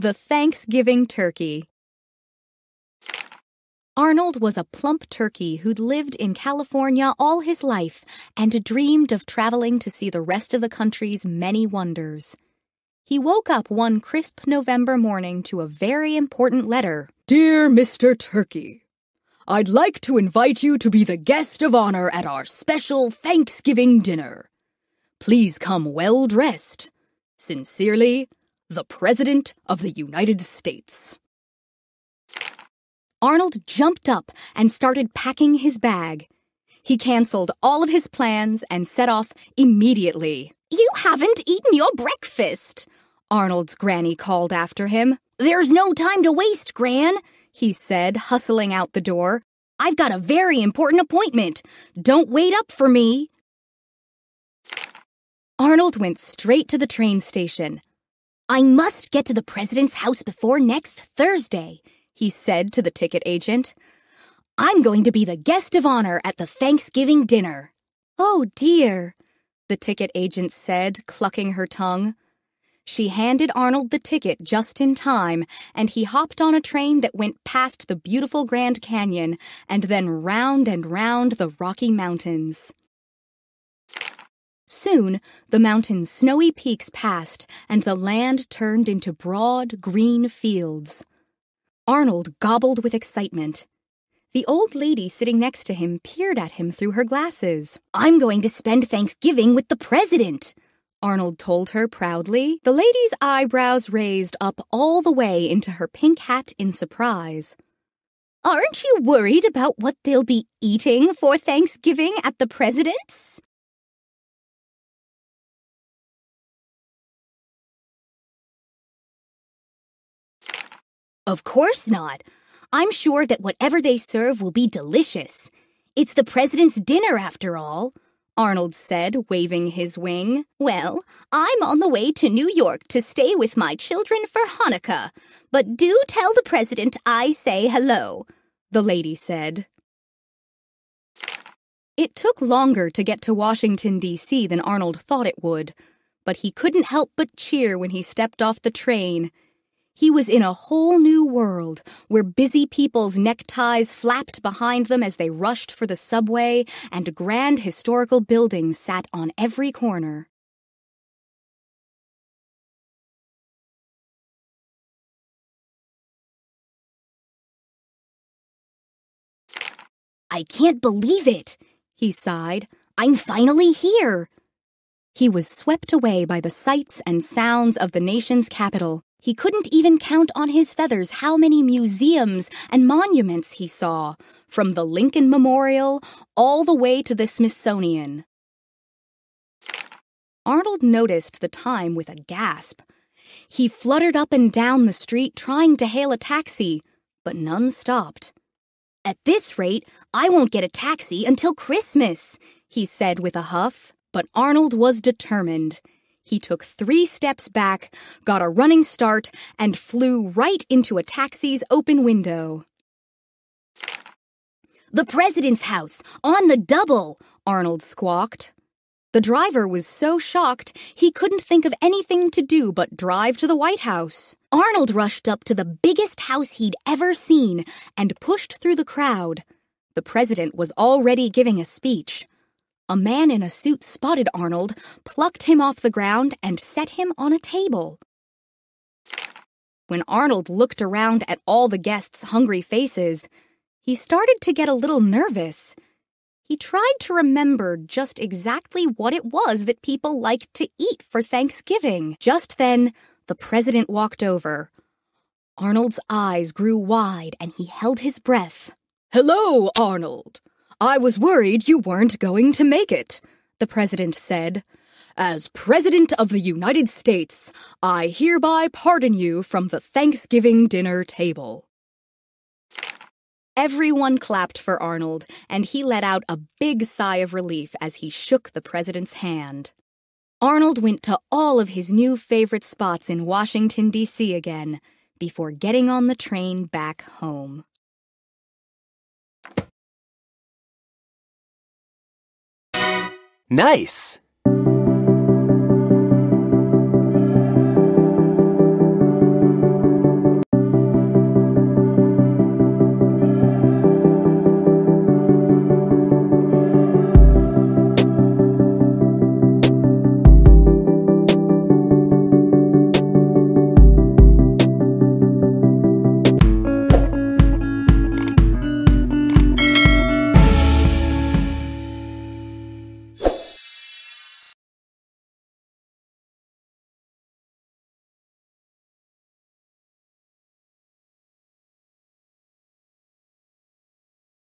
The Thanksgiving Turkey. Arnold was a plump turkey who'd lived in California all his life and dreamed of traveling to see the rest of the country's many wonders. He woke up one crisp November morning to a very important letter. Dear Mr. Turkey, I'd like to invite you to be the guest of honor at our special Thanksgiving dinner. Please come well-dressed. Sincerely, the President of the United States. Arnold jumped up and started packing his bag. He canceled all of his plans and set off immediately. You haven't eaten your breakfast, Arnold's granny called after him. There's no time to waste, Gran, he said, hustling out the door. I've got a very important appointment. Don't wait up for me. Arnold went straight to the train station. I must get to the president's house before next Thursday, he said to the ticket agent. I'm going to be the guest of honor at the Thanksgiving dinner. Oh, dear, the ticket agent said, clucking her tongue. She handed Arnold the ticket just in time, and he hopped on a train that went past the beautiful Grand Canyon and then round and round the Rocky Mountains. Soon, the mountain's snowy peaks passed, and the land turned into broad, green fields. Arnold gobbled with excitement. The old lady sitting next to him peered at him through her glasses. I'm going to spend Thanksgiving with the president, Arnold told her proudly. The lady's eyebrows raised up all the way into her pink hat in surprise. Aren't you worried about what they'll be eating for Thanksgiving at the president's? Of course not. I'm sure that whatever they serve will be delicious. It's the president's dinner, after all, Arnold said, waving his wing. Well, I'm on the way to New York to stay with my children for Hanukkah. But do tell the president I say hello, the lady said. It took longer to get to Washington, D.C. than Arnold thought it would, but he couldn't help but cheer when he stepped off the train. He was in a whole new world, where busy people's neckties flapped behind them as they rushed for the subway, and grand historical buildings sat on every corner. I can't believe it, he sighed. I'm finally here. He was swept away by the sights and sounds of the nation's capital. He couldn't even count on his feathers how many museums and monuments he saw, from the Lincoln Memorial all the way to the Smithsonian. Arnold noticed the time with a gasp. He fluttered up and down the street trying to hail a taxi, but none stopped. At this rate, I won't get a taxi until Christmas, he said with a huff. But Arnold was determined. He took 3 steps back, got a running start, and flew right into a taxi's open window. The president's house, on the double, Arnold squawked. The driver was so shocked he couldn't think of anything to do but drive to the White House. Arnold rushed up to the biggest house he'd ever seen and pushed through the crowd. The president was already giving a speech. A man in a suit spotted Arnold, plucked him off the ground, and set him on a table. When Arnold looked around at all the guests' hungry faces, he started to get a little nervous. He tried to remember just exactly what it was that people liked to eat for Thanksgiving. Just then, the president walked over. Arnold's eyes grew wide, and he held his breath. Hello, Arnold. I was worried you weren't going to make it, the president said. As President of the United States, I hereby pardon you from the Thanksgiving dinner table. Everyone clapped for Arnold, and he let out a big sigh of relief as he shook the president's hand. Arnold went to all of his new favorite spots in Washington, D.C. again, before getting on the train back home. Nice!